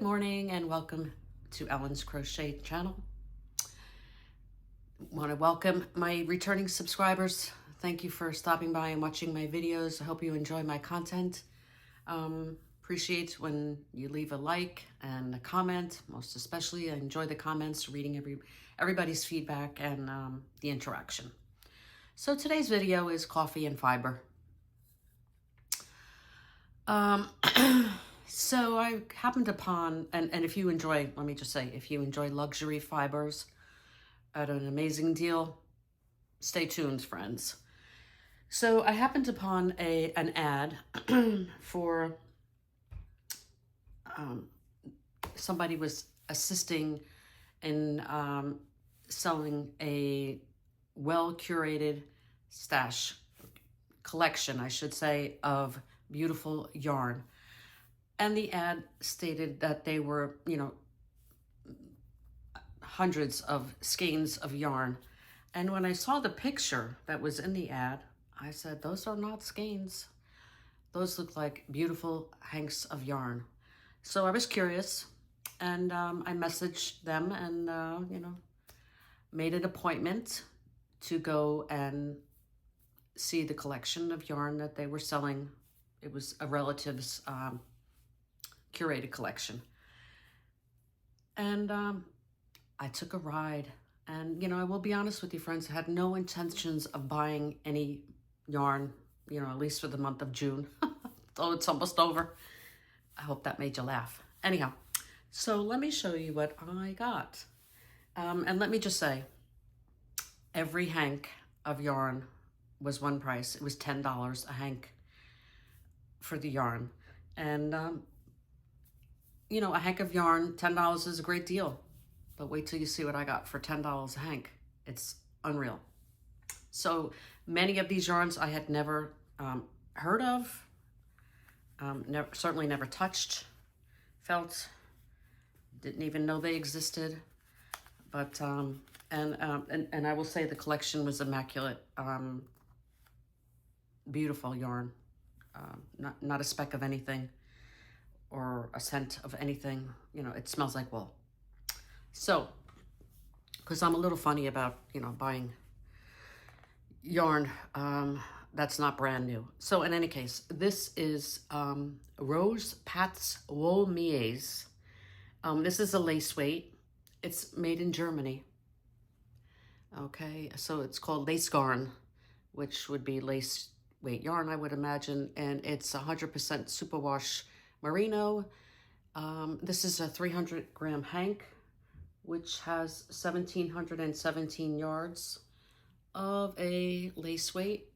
morning and welcome to Ellen's Crochet channel. Want to welcome my returning subscribers. Thank you for stopping by and watching my videos. I hope you enjoy my content. Appreciate when you leave a like and a comment. Most especially, I enjoy the comments, reading everybody's feedback and the interaction. So today's video is coffee and fiber. So I happened upon, and if you enjoy, let me just say, if you enjoy luxury fibers at an amazing deal, stay tuned, friends. So I happened upon an ad for somebody was assisting in selling a well-curated stash, collection, I should say, of beautiful yarn. And the ad stated that they were, hundreds of skeins of yarn. And when I saw the picture that was in the ad, I said, those are not skeins. Those look like beautiful hanks of yarn. So I was curious, and I messaged them and, made an appointment to go and see the collection of yarn that they were selling. It was a relative's curated collection. And I took a ride, and I will be honest with you, friends, I had no intentions of buying any yarn, at least for the month of June. Though it's almost over. I hope that made you laugh. Anyhow, so let me show you what I got. And let me just say, every hank of yarn was one price. It was $10 a hank for the yarn. And a hank of yarn, $10 is a great deal. But wait till you see what I got for $10 a hank. It's unreal. So many of these yarns I had never heard of, certainly never touched, felt, didn't even know they existed. But, and I will say the collection was immaculate. Beautiful yarn, not a speck of anything or a scent of anything. It smells like wool. So, because I'm a little funny about, buying yarn that's not brand new. So in any case, this is Rose Pat's Wool Mies. This is a lace weight. It's made in Germany. Okay, so it's called lace garn, which would be lace weight yarn, I would imagine, and it's 100% Superwash Merino. This is a 300-gram hank, which has 1,717 yards of a lace weight.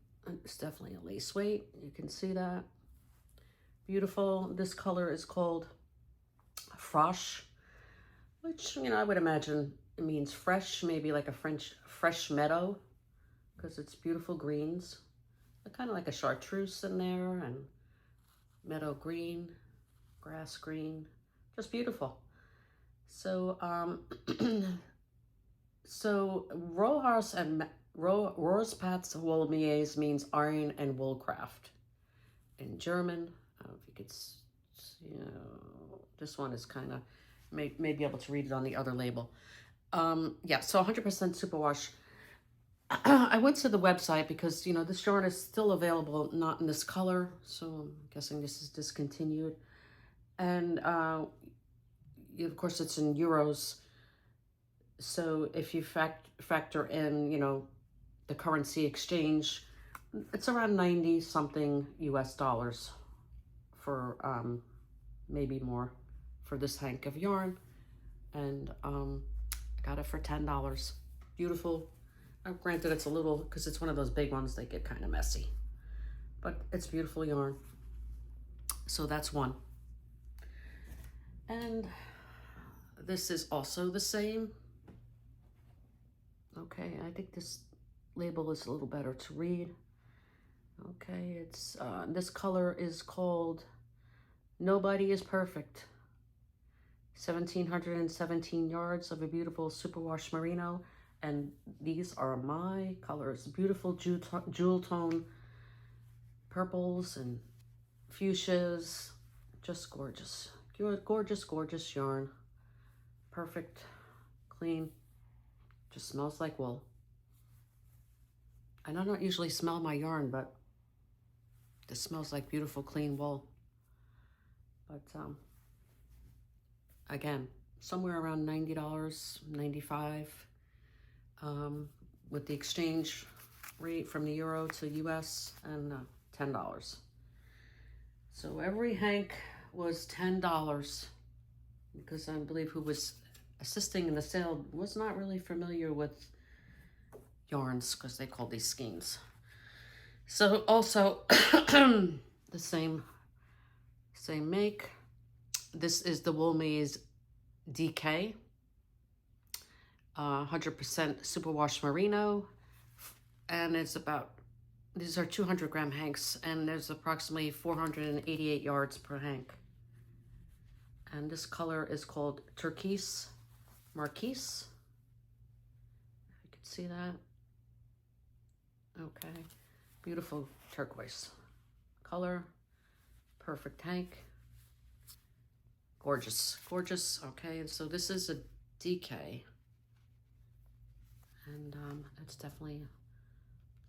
It's definitely a lace weight. You can see that. Beautiful. This color is called Frosh, which, I would imagine it means fresh, maybe like a fresh meadow, because it's beautiful greens. Kind of like a chartreuse in there, and meadow green, grass green, just beautiful. So, so Rose Pat's Wool Mies means iron and wool craft in German. I don't know if you could, this one is kind of, may be able to read it on the other label. Yeah, so 100% Superwash. I went to the website because, this yarn is still available, not in this color. So I'm guessing this is discontinued. And of course, it's in euros. So if you factor in, the currency exchange, it's around 90 something US dollars for maybe more for this hank of yarn. And I got it for $10. Beautiful. Granted, it's a little, because it's one of those big ones, they get kind of messy. But it's beautiful yarn. So that's one. And this is also the same. Okay, I think this label is a little better to read. Okay, it's this color is called Nobody is Perfect. 1,717 yards of a beautiful Superwash Merino. And these are my colors. Beautiful jewel tone purples and fuchsias. Just gorgeous. Gorgeous, gorgeous yarn. Perfect, clean, just smells like wool. And I don't usually smell my yarn, but this smells like beautiful, clean wool. But again, somewhere around $90, $95, with the exchange rate from the euro to US, and $10. So every hank was $10, because I believe who was assisting in the sale was not really familiar with yarns, because they call these skeins. So also the same make. This is the Wool Maze DK, 100% Superwash Merino, and it's about, these are 200 gram hanks, and there's approximately 488 yards per hank. And this color is called Turquoise Marquise. If you can see that. Okay, beautiful turquoise color, perfect hank, gorgeous, gorgeous. Okay, and so this is a DK, and that's definitely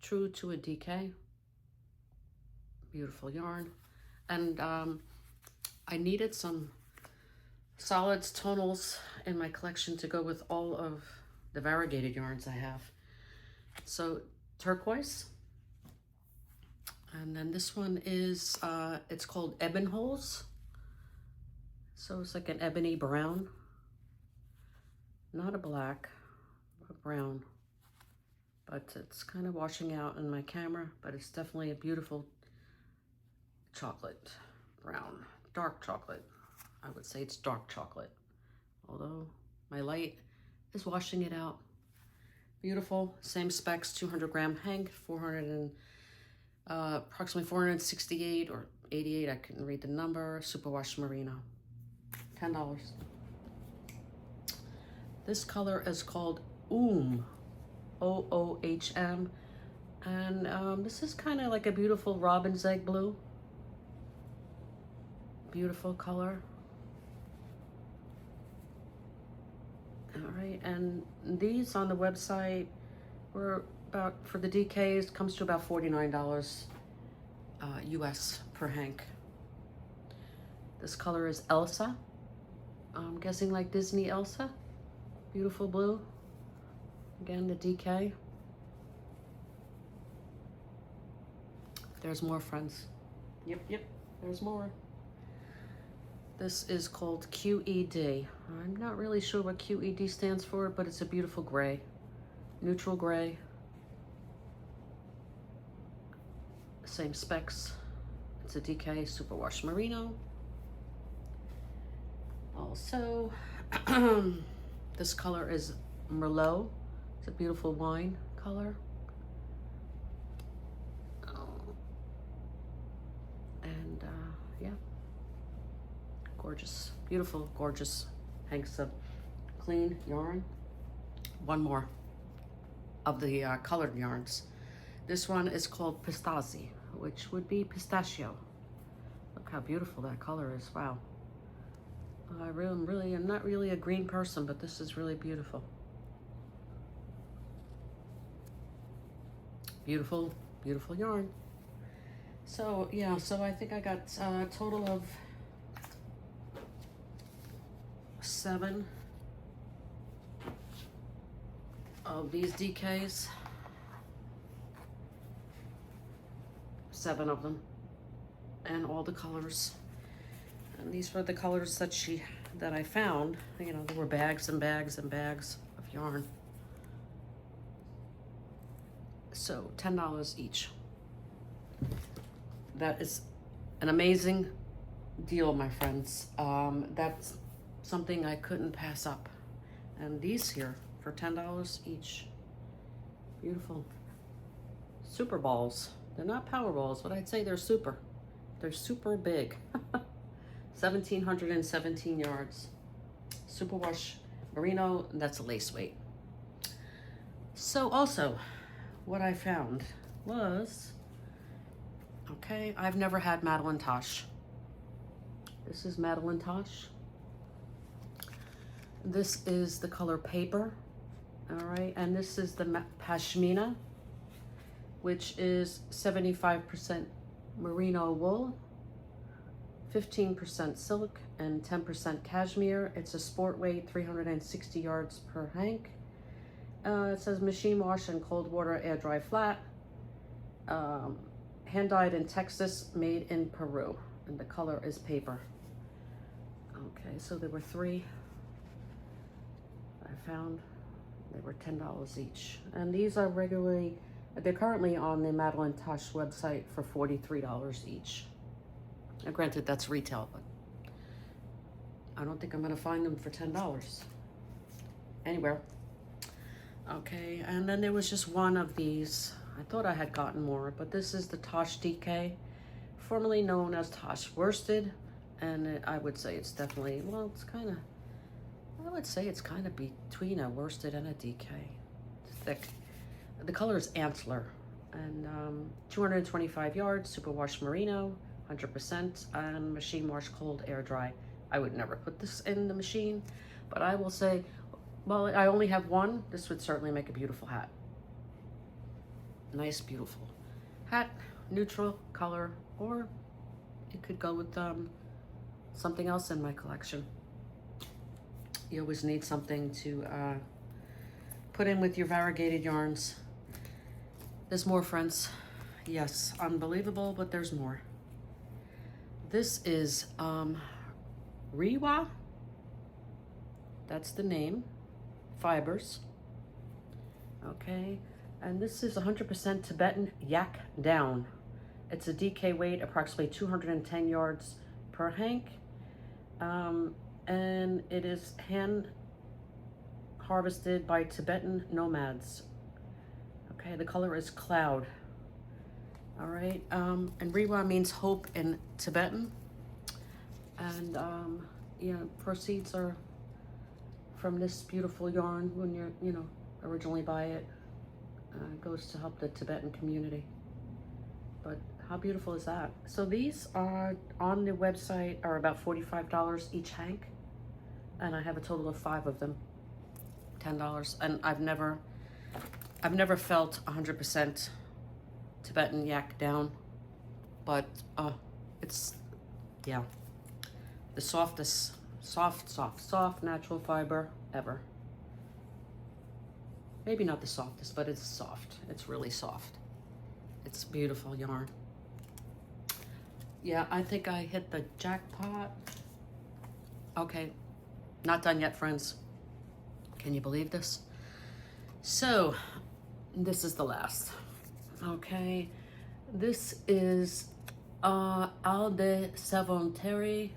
true to a DK. Beautiful yarn. And I needed some solids, tonals in my collection to go with all of the variegated yarns I have. So turquoise, and then this one is it's called Eban Holes. So it's like an ebony brown, not a black, a brown, but it's kind of washing out in my camera, but it's definitely a beautiful chocolate brown, dark chocolate. I would say it's dark chocolate, although my light is washing it out. Beautiful, same specs, 200 gram hank, approximately 468 or 88, I couldn't read the number, Superwash Marina, $10. This color is called Oohm, O-O-H-M, and this is kind of like a beautiful robin's egg blue. Beautiful color. All right, and these on the website were about, for the DKs, comes to about $49 US per hank. This color is Elsa. I'm guessing like Disney Elsa. Beautiful blue. Again, the DK. There's more, friends. Yep, there's more. This is called QED. I'm not really sure what QED stands for, but it's a beautiful gray, neutral gray. Same specs. It's a DK Superwash Merino. Also, this color is Merlot. It's a beautiful wine color. And yeah. Gorgeous, beautiful, gorgeous hanks of clean yarn. One more of the colored yarns. This one is called Pistasi, which would be pistachio. Look how beautiful that color is, wow. I'm not really a green person, but this is really beautiful. Beautiful, beautiful yarn. So yeah, so I think I got a total of 7 of these DKs. 7 of them, and all the colors. And these were the colors that I found. You know, there were bags and bags and bags of yarn. So $10 each. That is an amazing deal, my friends. That's something I couldn't pass up. And these here for $10 each. Beautiful. Super balls. They're not power balls, but I'd say they're super. They're super big. 1,717 yards. Superwash Merino, that's a lace weight. So also, what I found was, okay, I've never had Maline Tosh. This is Maline Tosh. This is the color Paper. All right, and this is the Pashmina, which is 75% merino wool, 15% silk, and 10% cashmere. It's a sport weight, 360 yards per hank. It says machine wash and cold water, air dry flat. Hand dyed in Texas, made in Peru, and the color is Paper. Okay, so there were 3 I found. They were $10 each, and these are they're currently on the Maline Tosh website for $43 each. Now, granted, that's retail, but I don't think I'm gonna find them for $10 anywhere. Okay, and then there was just one of these. I thought I had gotten more, but this is the Tosh DK, formerly known as Tosh Worsted, and I would say it's definitely, well, I would say it's kind of between a worsted and a DK. It's thick. The color is Antler, and 225 yards, Superwash Merino, 100%, and machine wash, cold, air dry. I would never put this in the machine, but I will say, well, I only have one. This would certainly make a beautiful hat. Nice, beautiful hat, neutral color, or it could go with something else in my collection. You always need something to put in with your variegated yarns. There's more, friends. Yes, unbelievable, but there's more. This is Riwa. That's the name. Fibers. Okay, and this is 100% Tibetan yak down. It's a DK weight, approximately 210 yards per hank. And it is hand harvested by Tibetan nomads. Okay, the color is Cloud. All right, and Riwa means hope in Tibetan. And yeah, proceeds are from this beautiful yarn. When you originally buy it, goes to help the Tibetan community. But how beautiful is that? So these are on the website are about $45 each hank, and I have a total of 5 of them, $10. And I've never felt 100% Tibetan yak down, but it's, yeah, the softest, soft natural fiber ever. Maybe not the softest, but it's soft. It's really soft. It's beautiful yarn. Yeah, I think I hit the jackpot. Okay, not done yet, friends. Can you believe this? So, this is the last. Okay, this is Al de Savonterie.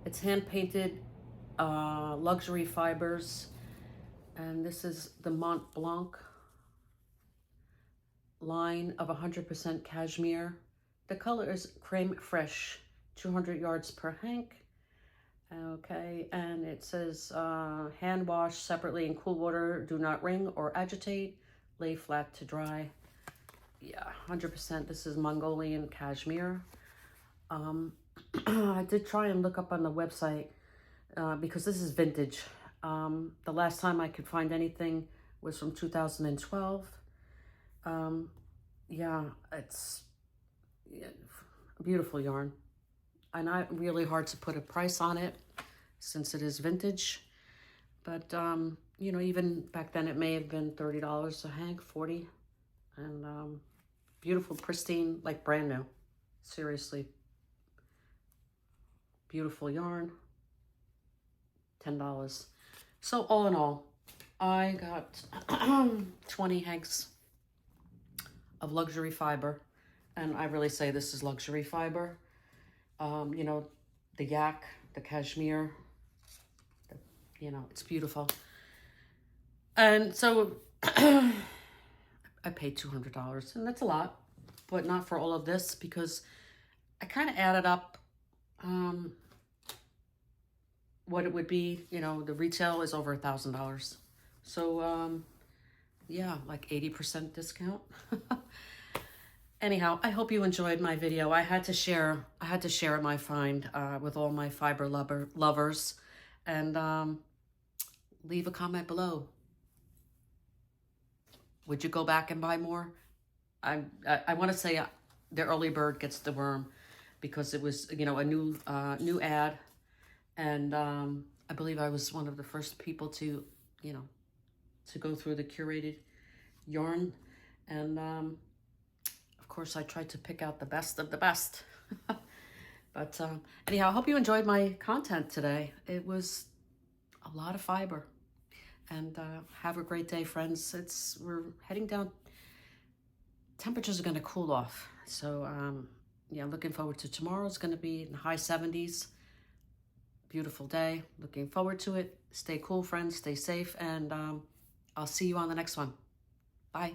It's hand-painted luxury fibers. And this is the Mont Blanc line of 100% cashmere. The color is creme fraiche, 200 yards per hank. Okay, and it says hand wash separately in cool water, do not wring or agitate, lay flat to dry. Yeah, 100%. This is Mongolian cashmere. I did try and look up on the website because this is vintage. The last time I could find anything was from 2012. Yeah, it's a beautiful yarn. And really hard to put a price on it since it is vintage. But, even back then it may have been $30 a hank, 40. And beautiful, pristine, like brand new. Seriously. Beautiful yarn. $10. So all in all, I got 20 hanks of luxury fiber. And I really say this is luxury fiber. The yak, the cashmere, it's beautiful. And so I paid $200, and that's a lot, but not for all of this, because I kind of added up what it would be. The retail is over $1,000. So yeah, like 80% discount. Anyhow, I hope you enjoyed my video. I had to share my find with all my fiber lovers, and leave a comment below. Would you go back and buy more? I want to say the early bird gets the worm, because it was, you know, a new ad, and I believe I was one of the first people to, you know, to go through the curated yarn, and of course I tried to pick out the best of the best. But anyhow, I hope you enjoyed my content today. It was a lot of fiber. And have a great day, friends. We're heading down. Temperatures are going to cool off. So yeah, looking forward to tomorrow. It's going to be in the high 70s. Beautiful day. Looking forward to it. Stay cool, friends. Stay safe. And I'll see you on the next one. Bye.